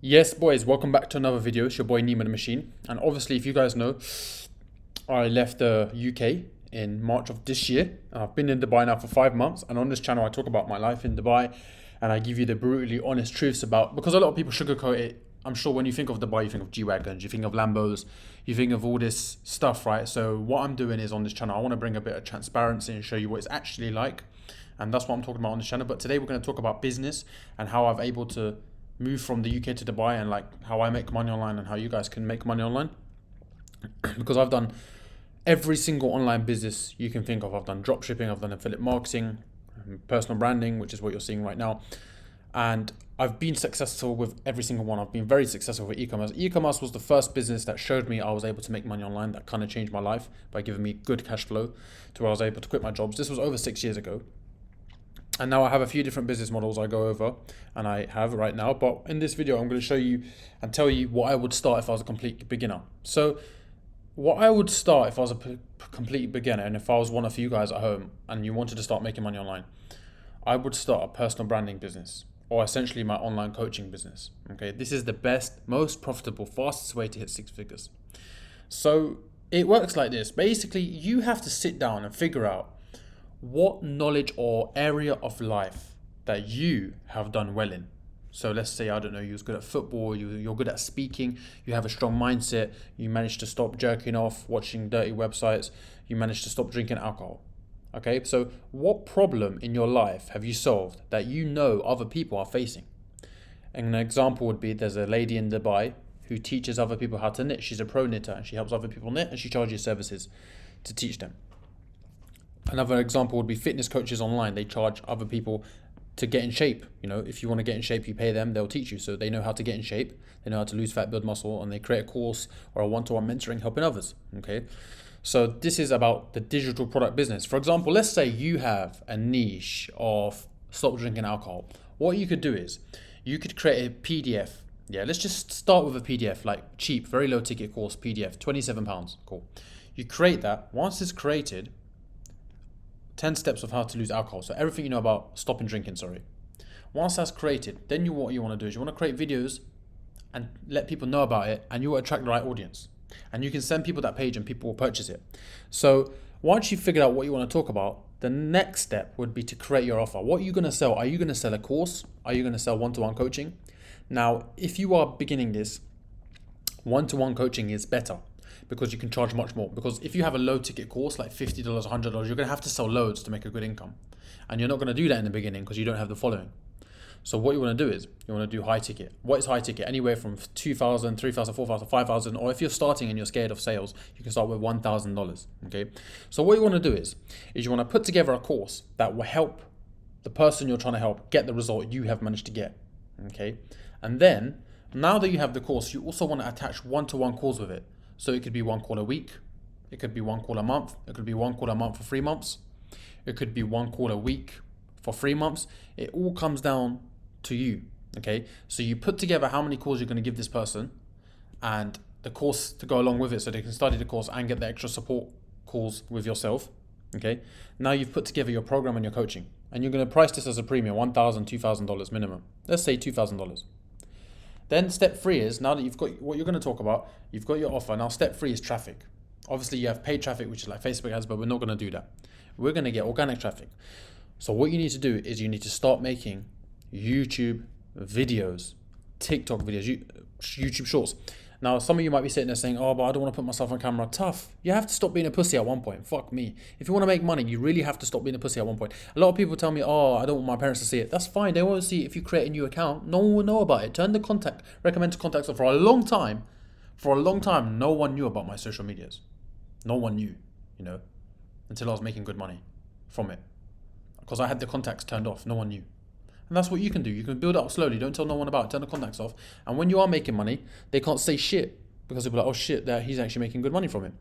Yes, boys, welcome back to another video. It's your boy Nima the Machine. And obviously, if you guys know, I left the UK in March of this year. And I've been in Dubai now for 5 months. And on this channel, I talk about my life in Dubai and I give you the brutally honest truths about, because a lot of people sugarcoat it. I'm sure when you think of Dubai, you think of G-Wagons, you think of Lambos, you think of all this stuff, right? So what I'm doing is on this channel, I want to bring a bit of transparency and show you what it's actually like. And that's what I'm talking about on this channel. But today we're going to talk about business and how I've able to move from the UK to Dubai and like how I make money online and how you guys can make money online. Because I've done every single online business you can think of. I've done drop shipping, I've done affiliate marketing, personal branding, which is what you're seeing right now. And I've been successful with every single one. I've been very successful with e-commerce. E-commerce was the first business that showed me I was able to make money online. That kind of changed my life by giving me good cash flow to where I was able to quit my jobs. This was over 6 years ago. And now I have a few different business models I go over and I have right now. But in this video, I'm going to show you and tell you what I would start if I was a complete beginner. So what I would start if I was a complete beginner and if I was one of you guys at home and you wanted to start making money online, I would start a personal branding business or essentially my online coaching business. Okay, this is the best, most profitable, fastest way to hit 6 figures. So it works like this. Basically, you have to sit down and figure out what knowledge or area of life that you have done well in. So let's say, I don't know, you was good at football, you're good at speaking, you have a strong mindset, you managed to stop jerking off, watching dirty websites, you managed to stop drinking alcohol. Okay, so what problem in your life have you solved that you know other people are facing? And an example would be there's a lady in Dubai who teaches other people how to knit. She's a pro knitter and she helps other people knit and she charges services to teach them. Another example would be fitness coaches online. They charge other people to get in shape. You know, if you want to get in shape, you pay them, they'll teach you. So they know how to get in shape, they know how to lose fat, build muscle, and they create a course or a one-to-one mentoring helping others. Okay. So this is about the digital product business. For example, let's say you have a niche of stop drinking alcohol. What you could do is you could create a PDF. Yeah, let's just start with a PDF, like cheap, very low ticket course PDF, £27. Cool. You create that. Once it's created, 10 steps of how to lose alcohol. So everything you know about stopping drinking, sorry. Once that's created, then what you want to do is you want to create videos and let people know about it, and you will attract the right audience. And you can send people that page and people will purchase it. So once you've figured out what you want to talk about, the next step would be to create your offer. What are you going to sell? Are you going to sell a course? Are you going to sell one-to-one coaching? Now, if you are beginning this, one-to-one coaching is better, because you can charge much more. Because if you have a low ticket course like $50, $100, you're going to have to sell loads to make a good income. And you're not going to do that in the beginning because you don't have the following. So what you want to do is you want to do high ticket. What is high ticket? Anywhere from 2,000, 3,000, 4,000, 5,000, or if you're starting and you're scared of sales, you can start with $1,000. Okay. So what you want to do is you want to put together a course that will help the person you're trying to help get the result you have managed to get. Okay. And then now that you have the course, you also want to attach one-to-one calls with it. So it could be one call a week, it could be one call a month, it could be one call a month for 3 months, it could be one call a week for 3 months. It all comes down to you, okay? So you put together how many calls you're going to give this person and the course to go along with it so they can study the course and get the extra support calls with yourself, okay? Now you've put together your program and your coaching and you're going to price this as a premium, $1,000, $2,000 minimum. Let's say $2,000. Then step 3 is, now that you've got what you're going to talk about, you've got your offer. Now step 3 is traffic. Obviously you have paid traffic, which is like Facebook ads, but we're not going to do that. We're going to get organic traffic. So what you need to do is you need to start making YouTube videos, TikTok videos, YouTube shorts. Now, some of you might be sitting there saying, oh, but I don't want to put myself on camera. Tough. You have to stop being a pussy at one point. Fuck me. If you want to make money, you really have to stop being a pussy at one point. A lot of people tell me, oh, I don't want my parents to see it. That's fine. They won't see it if you create a new account. No one will know about it. Turn the recommend to contacts off. For a long time, no one knew about my social medias. No one knew, until I was making good money from it. Because I had the contacts turned off. No one knew. And that's what you can do. You can build it up slowly. Don't tell no one about it. Turn the contacts off. And when you are making money, they can't say shit because they'll be like, oh shit, he's actually making good money from it.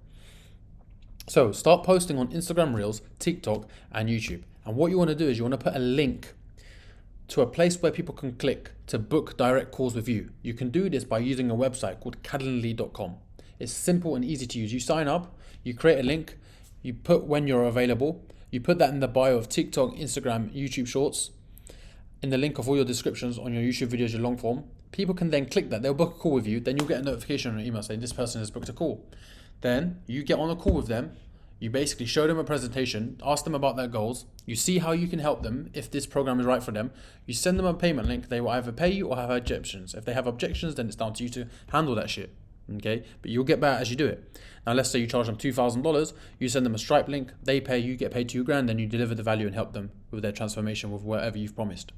So start posting on Instagram Reels, TikTok, and YouTube. And what you want to do is you want to put a link to a place where people can click to book direct calls with you. You can do this by using a website called Calendly.com. It's simple and easy to use. You sign up, you create a link, you put when you're available, you put that in the bio of TikTok, Instagram, YouTube Shorts, in the link of all your descriptions on your YouTube videos, your long form. People can then click that. They'll book a call with you. Then you'll get a notification on your email saying this person has booked a call. Then you get on a call with them. You basically show them a presentation, ask them about their goals. You see how you can help them if this program is right for them. You send them a payment link. They will either pay you or have objections. If they have objections, then it's down to you to handle that shit. Okay, but you'll get better as you do it. Now, let's say you charge them $2,000. You send them a Stripe link. They pay. You get paid $2,000. Then you deliver the value and help them with their transformation with whatever you've promised.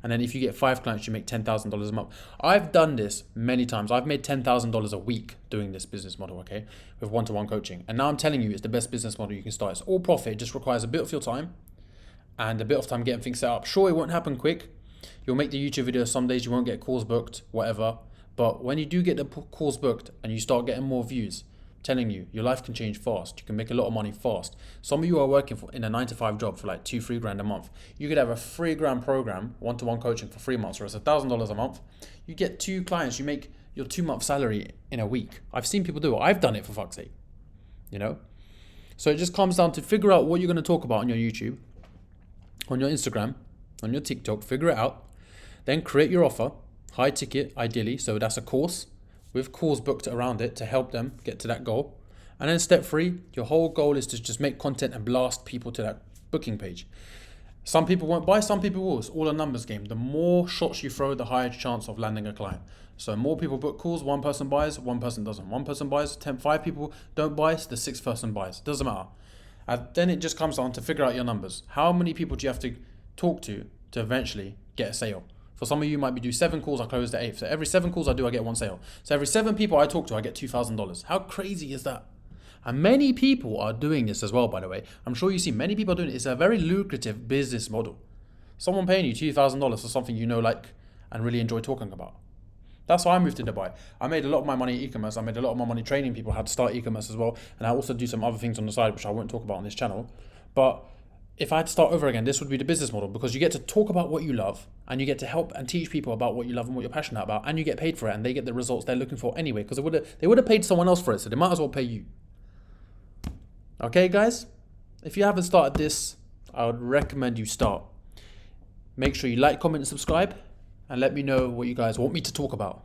And then if you get 5 clients, you make $10,000 a month. I've done this many times. I've made $10,000 a week doing this business model, okay, with one-to-one coaching. And now I'm telling you, it's the best business model you can start. It's all profit. It just requires a bit of your time and a bit of time getting things set up. Sure, it won't happen quick. You'll make the YouTube videos. Some days you won't get calls booked, whatever. But when you do get the calls booked and you start getting more views, telling you your life can change fast. You can make a lot of money fast. Some of you are working in a 9-to-5 job for like $2,000-3,000 a month. You could have a $3,000 program, one-to-one coaching for 3 months, or it's $1,000 a month. You get 2 clients, you make your 2-month salary in a week. I've seen people do it. I've done it, for fuck's sake. You know? So it just comes down to figure out what you're going to talk about on your YouTube, on your Instagram, on your TikTok. Figure it out. Then create your offer, high ticket, ideally. So that's a course with calls booked around it to help them get to that goal. And then step 3, your whole goal is to just make content and blast people to that booking page. Some people won't buy, some people will. It's all a numbers game. The more shots you throw, the higher chance of landing a client. So more people book calls, 1 person buys, 1 person doesn't. 1 person buys, 5 people don't buy, so the 6th person buys. Doesn't matter. And then it just comes down to figure out your numbers. How many people do you have to talk to eventually get a sale? For some of you, might be do 7 calls, I close the 8th. So every 7 calls I do, I get 1 sale. So every 7 people I talk to, I get $2,000. How crazy is that? And many people are doing this as well, by the way. I'm sure you see many people are doing it. It's a very lucrative business model. Someone paying you $2,000 for something you know, like, and really enjoy talking about. That's why I moved to Dubai. I made a lot of my money in e-commerce. I made a lot of my money training people how to start e-commerce as well. And I also do some other things on the side, which I won't talk about on this channel. But if I had to start over again, this would be the business model, because you get to talk about what you love and you get to help and teach people about what you love and what you're passionate about, and you get paid for it, and they get the results they're looking for anyway, because they would have paid someone else for it, so they might as well pay you. Okay, guys? If you haven't started this, I would recommend you start. Make sure you like, comment, and subscribe, and let me know what you guys want me to talk about.